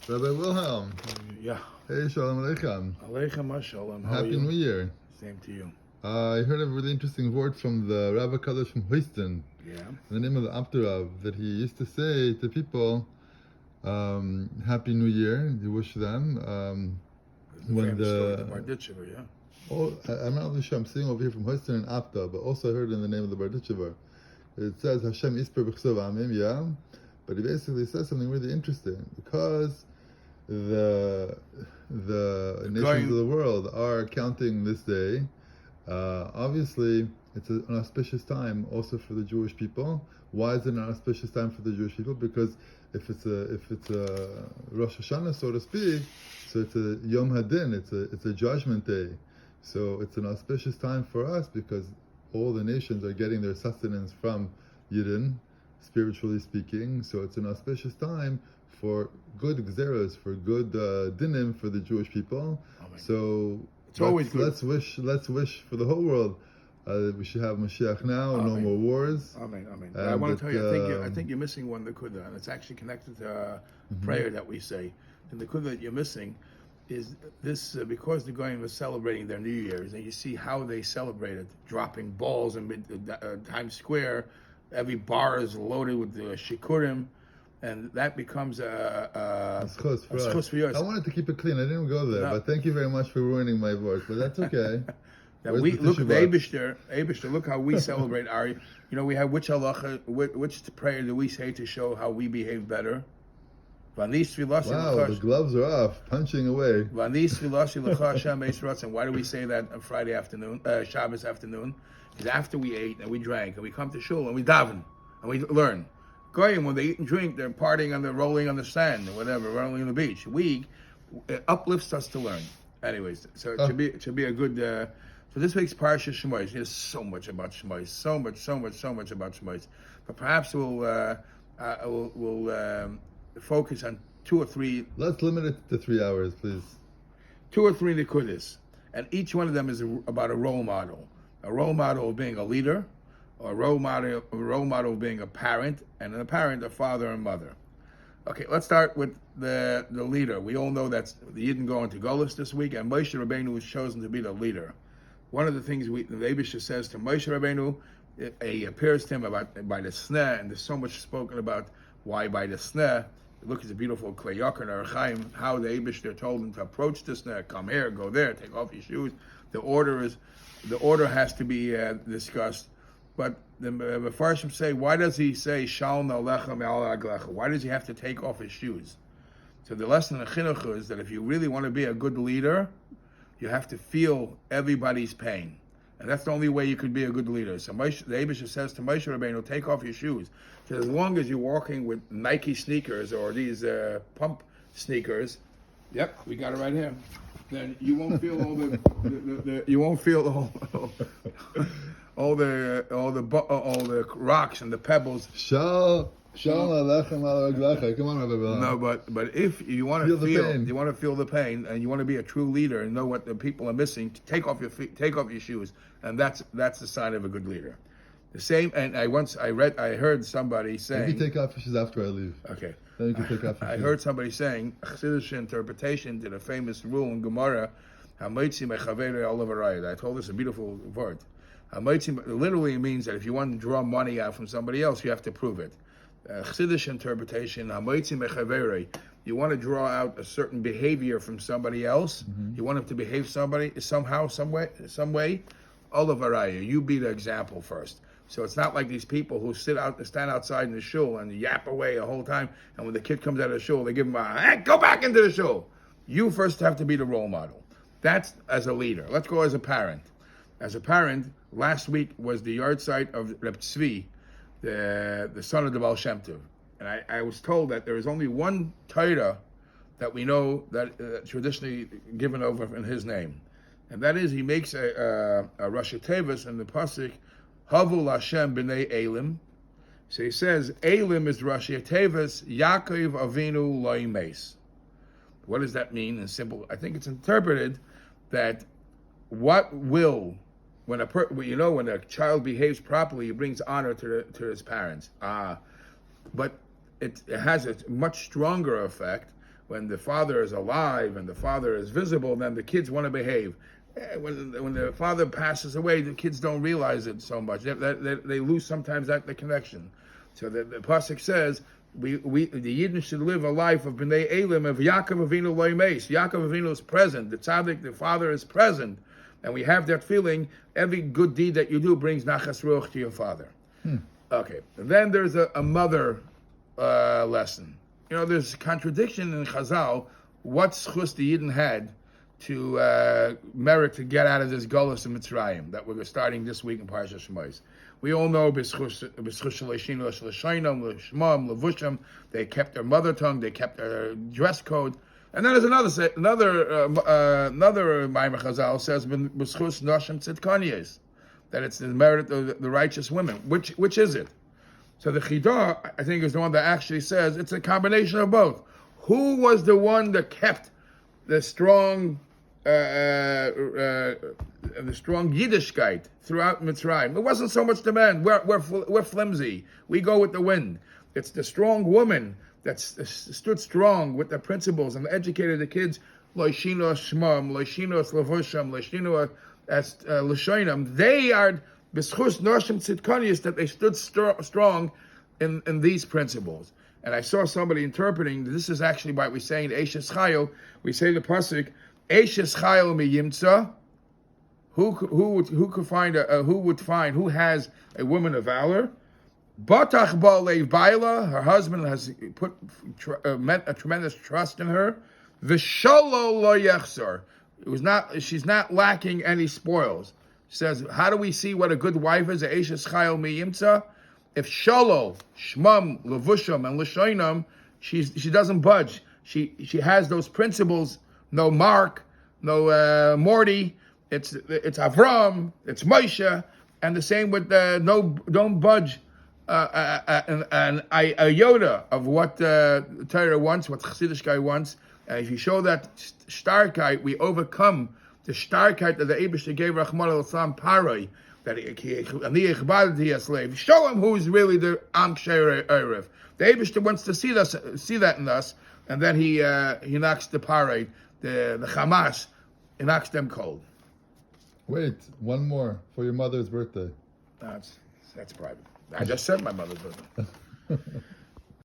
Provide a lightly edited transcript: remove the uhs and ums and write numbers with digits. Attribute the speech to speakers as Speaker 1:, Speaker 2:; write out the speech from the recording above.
Speaker 1: Rabbi Wilhelm.
Speaker 2: Yeah.
Speaker 1: Hey, Shalom Aleichem.
Speaker 2: Aleichem Shalom.
Speaker 1: Happy New Year.
Speaker 2: Same to you.
Speaker 1: I heard a really interesting word from the Rabbi Kadosh from Houston.
Speaker 2: Yeah.
Speaker 1: The name of the Abdurav, that he used to say to people, Happy New Year. You wish them. When
Speaker 2: the Barditchever, yeah.
Speaker 1: Oh, I'm not really sure. I'm sitting over here from Houston and Abda, but also I heard in the name of the Barditchever. It says Hashem Isper B'chsov Amim, yeah. But he basically says something really interesting because the nations of the world are counting this day. Obviously, it's an auspicious time also for the Jewish people. Why is it an auspicious time for the Jewish people? Because if it's a Rosh Hashanah, so to speak, so it's a Yom Hadin, it's a judgment day. So it's an auspicious time for us because all the nations are getting their sustenance from Yidden, spiritually speaking. So it's an auspicious time for good gzeros, for good dinim for the Jewish people. Amen. So
Speaker 2: it's always good.
Speaker 1: Let's wish for the whole world. We should have Mashiach now, Amen. No more wars.
Speaker 2: Amen, amen. I want to tell you, I think you're missing one Nekuda, and it's actually connected to a prayer that we say. And the Nekuda that you're missing is this, because the Goyim was celebrating their New Year's, and you see how they celebrated, dropping balls in Times Square. Every bar is loaded with the shikurim, and that becomes a schus for yours.
Speaker 1: I wanted to keep it clean. I didn't go there, but thank you very much for ruining my voice. But that's okay.
Speaker 2: Now we look at the Eibishter. Look how we celebrate our. You know, we have which halacha, which prayer do we say to show how we behave better?
Speaker 1: Wow, the gloves are off, punching away.
Speaker 2: And why do we say that on Friday afternoon, Shabbos afternoon? Because after we ate and we drank and we come to shul and we daven and we learn. Goyim, when they eat and drink, they're partying and they're rolling on the sand or whatever, rolling on the beach. It uplifts us to learn. Anyways, so it should be a good. So this week's Parsha Shemos. There's so much about Shemos, so much about Shemos. But perhaps we'll focus on 2 or 3.
Speaker 1: Let's limit it to 3 hours, please.
Speaker 2: 2 or 3 Nekudas, and each one of them is about a role model. A role model of being a leader, or a role model of being a parent, and a parent, a father and mother. Okay, let's start with the leader. We all know that the Yidden go into Golus this week, and Moshe Rabbeinu was chosen to be the leader. One of the things the Eibishter says to Moshe Rabbeinu, he appears to him by the sneh, and there's so much spoken about why by the sneh. Look at the beautiful Klei Yakar and Arachaim, how the Eibishter told him to approach the sneh, come here, go there, take off your shoes. The order has to be discussed. But the Mefarshim say, why does he say Shal Na'alecha Me'al Aglecha? Why does he have to take off his shoes? So the lesson of Chinuch is that if you really want to be a good leader, you have to feel everybody's pain. And that's the only way you could be a good leader. So the Eibishter says to Moshe Rabbeinu, take off your shoes. So as long as you're walking with Nike sneakers or these pump sneakers, yep, we got it right here. Then you won't feel all the rocks and the pebbles.
Speaker 1: Come on, Rabbi Bilam.
Speaker 2: No, but if you want to feel the pain, and you want to be a true leader and know what the people are missing, take off your shoes, and that's the sign of a good leader. The same, and I heard somebody saying.
Speaker 1: You can take off your shoes after I leave.
Speaker 2: Okay.
Speaker 1: Then you can take off your shoes.
Speaker 2: I heard somebody saying a Chassidish interpretation to the famous rule in Gemara, "Hamoitzi mechaverei olav harayit." I told this a beautiful word. Hamoitzi literally means that if you want to draw money out from somebody else, you have to prove it. Chassidish interpretation, hamoitzi mechaverei. You want to draw out a certain behavior from somebody else. Mm-hmm. You want him to behave somehow, some way. Olav harayit. You be the example first. So it's not like these people who stand outside in the shul and yap away the whole time, and when the kid comes out of the shul, they give him hey, go back into the shul. You first have to be the role model. That's as a leader. Let's go as a parent. As a parent, last week was the yahrzeit of Reb Tzvi, the son of the Baal Shem Tov. And I was told that there is only one Torah that we know that traditionally given over in his name. And that is, he makes a Rashi Tevis in the Pasuk, Havul Hashem b'nei Elim. So he says, Elim is Rashi Tevis, Yaakov Avinu lo yimes. What does that mean in simple? I think it's interpreted that what will, when a child behaves properly, it brings honor to his parents. But it has a much stronger effect when the father is alive and the father is visible, then the kids want to behave. When the father passes away, the kids don't realize it so much. They lose sometimes the connection. So the pasuk says, the Yidden should live a life of B'nai Elim, of Yaakov Avinu Lo Yimeis. Yaakov Avinu is present. The tzaddik, the father, is present. And we have that feeling, every good deed that you do brings nachas ruach to your father. Okay, and then there's a mother lesson. There's a contradiction in Chazal. What schus the Yidden had to merit to get out of this Golus in Mitzrayim that we're starting this week in Parsha Shemos. We all know b'schus shleishinu shleishainam l'shmam levusham. They kept their mother tongue. They kept their dress code. And then there's another Maimer Chazal says b'schus nashim tzidkanias, that it's the merit of the righteous women. Which is it? So the Chidah, I think, is the one that actually says it's a combination of both. Who was the one that kept the strong Yiddishkeit throughout Mitzrayim? It wasn't so much the men. We're flimsy. We go with the wind. It's the strong woman that stood strong with the principles and educated the kids. Loishino shmam, loishino slavusham, loishino l'shoinam. They are b'schus noshim tzidkanius, that they stood strong in these principles. And I saw somebody interpreting this is actually why we say in Eishes Chayil, we say the pasuk Eishes Chayil mi yimtza. Who has a woman of valor? Batach ba'alev baila, her husband has meant a tremendous trust in her. V'shalo lo yechsor. She's not lacking any spoils. She says, how do we see what a good wife is? Eishes Chayil mi yimtza. If shalo, shmam, levusham, and l'shoinam, she doesn't budge. She has those principles. No Mark, no Morty. It's Avram. It's Moshe, and the same with don't budge an iota of what Torah wants, what Chassidishkeit wants. And if you show that starkheit, we overcome the starkheit that the Eibishter gave Rachman al-Islam Paroi. That a slave. Show him who's really the Am Ksher Erev. The Eibishter wants to see that in us, and then he knocks the parade, the Hamas, he knocks them cold.
Speaker 1: Wait, one more for your mother's birthday.
Speaker 2: That's private. I just said my mother's birthday.